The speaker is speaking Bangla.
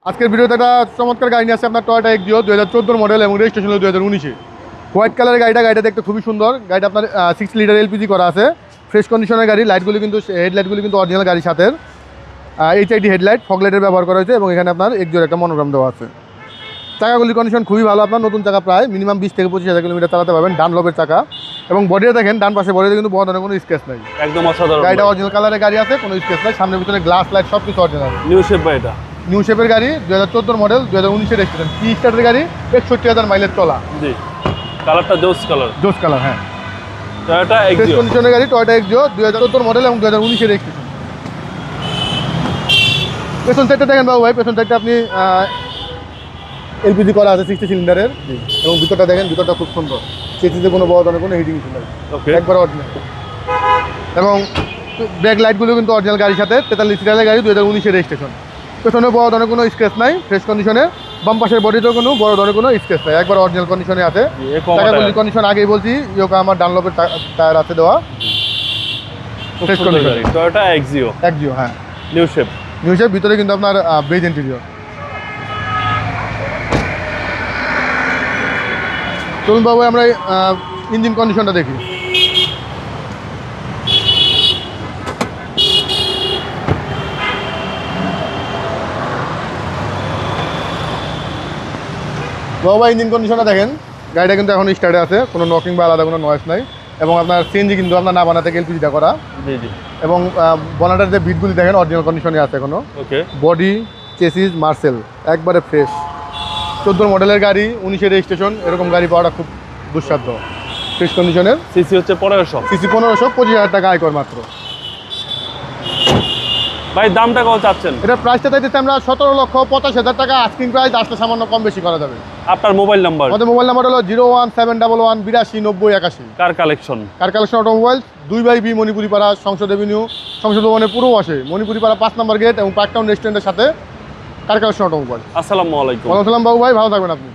আজকের ভিডিওতে একটা চমৎকার গাড়ি নিয়ে আসছে আপনার টয়োটা এক্সিও 2014 মডেল এবং রেজিস্ট্রেশন হলো 2019-এ। হোয়াইট কালারের গাড়িটা দেখতে খুবই সুন্দর। গাড়িটা আপনার 6 লিটার এলপিজি করা আছে, ফ্রেশ কন্ডিশনের গাড়ি। লাইটগুলো কিন্তু হেডলাইটগুলো কিন্তু অরিজিনাল গাড়ির সাথে এইচআইডি হেডলাইট, ফগ লাইটের ব্যবহার করা হয়েছে এবং এখানে আপনার এক্সিওর একটা মনোগ্রাম দেওয়া আছে। চাকাগুলির কন্ডিশন খুবই ভালো, আপনার নতুন চাকা প্রায় মিনিমাম 20 থেকে 25,000 কিলোমিটার চালাতে পারবেন। ডানলপের চাকা এবং বডিতে দেখেন ডান পাশে বডিতে কিন্তু বড় ধরনের কোনো স্কেচ নাই, একদম অসাধারণ। গাড়িটা অরিজিনাল কালারের গাড়ি আছে, কোনো স্কেচ নাই। সামনের ভিতরে গ্লাস লাইট সব কিছু অরিজিনাল। নিউ শেপ বা এটা নিউ শেপের গাড়ি 2014 মডেল 2019-এর রেজিস্ট্রেশন, কি স্টার্টের গাড়ি, 61,000 মাইলেজ চলা। জি, কালারটা জোস কালার, জোস কালার। হ্যাঁ, টয়োটা ফ্রেশ এক্সিও কন্ডিশনের গাড়ি টয়োটা এক্সিও 2014 মডেল এবং 2019-এর রেজিস্ট্রেশন। পেছন সাইডটা দেখেন বাবু ভাই, পেছন সাইডটা আপনি এলপিজি করা আছে 60 সিলিন্ডারের এবং ভিতরটা দেখেন, ভিতরটা খুব সুন্দর। সেটিতে কোনো বড় ধরনের কোনো হিটিং ইস্যু নেই, ওকে একবার অরিজিনাল। এবং ব্যাক লাইটগুলো কিন্তু অরিজিনাল গাড়ির সাথে, 43 সিটারের গাড়ি 2019-এর রেজিস্ট্রেশন। পেছনে বড় ধরনের কোনো স্ক্র্যাচ নাই, ফ্রেশ কন্ডিশনে। বাম পাশের বডিতেও কোনো বড় ধরনের কোনো স্ক্র্যাচ নাই, একবার অরিজিনাল কন্ডিশনে আছে। টাকাগুলির কন্ডিশন আগেই বলছি, ইয়োকা আমার ডানলপের টায়ার আছে দেওয়া, fresh condition. Toyota Axio Axio, হ্যাঁ নিউ শেপ। নিউ শেপ, ভিতরে কিন্তু আপনার বেজ ইন্টেরিয়র। চলুন বাবু আমরা ইঞ্জিন কন্ডিশনটা দেখি। বাবা ইঞ্জিন কন্ডিশনটা দেখেন, গাড়িটা কিন্তু এখন স্টার্টে আছে, কোনো নকিং বা আলাদা কোনো নয়েজ নাই। এবং আপনার সিএনজি কিন্তু আপনার না বানাতে এলপিজিটা করা। জি জি। এবং বনাটার যে বিটগুলি দেখেন অরিজিনাল কন্ডিশনে আছে এখনো। ওকে, বডি, চেসিস, মার্সেল একবারে ফ্রেশ। 14 মডেলের গাড়ি, 19-এর রেজিস্ট্রেশন, এরকম গাড়ি পাওয়াটা খুব দুঃসাধ্য। ফ্রেশ কন্ডিশনের, সিসি হচ্ছে 1500। সিসি 1500, 25,000 টাকা আয়কর মাত্র। ভাই দামটা কত চাচ্ছেন? এটা প্রাইসটা চাইতেছি আমরা 17,85,000 টাকা। আস্কিং প্রাইস আসলে সামান্য কম বেশি করা যাবে। আপনার মোবাইল নাম্বার? আমাদের মোবাইল নাম্বার হলো 01711829081। Car collection? Car collection automobile, 2/B Manipuri পাড়া, সংসদ এভিনিউ, সংসদ ভবনের পুরো আসে মণিপুরি পাড়া 5 নম্বর গেট এবং পার্ক টাউন রেস্টুরেন্টের সাথে কার কালেকশন অটোমোবাইল। আসসালামু আলাইকুম। ওয়ালাইকুম আসসালাম বাবু ভাই, ভালো থাকবেন আপনি।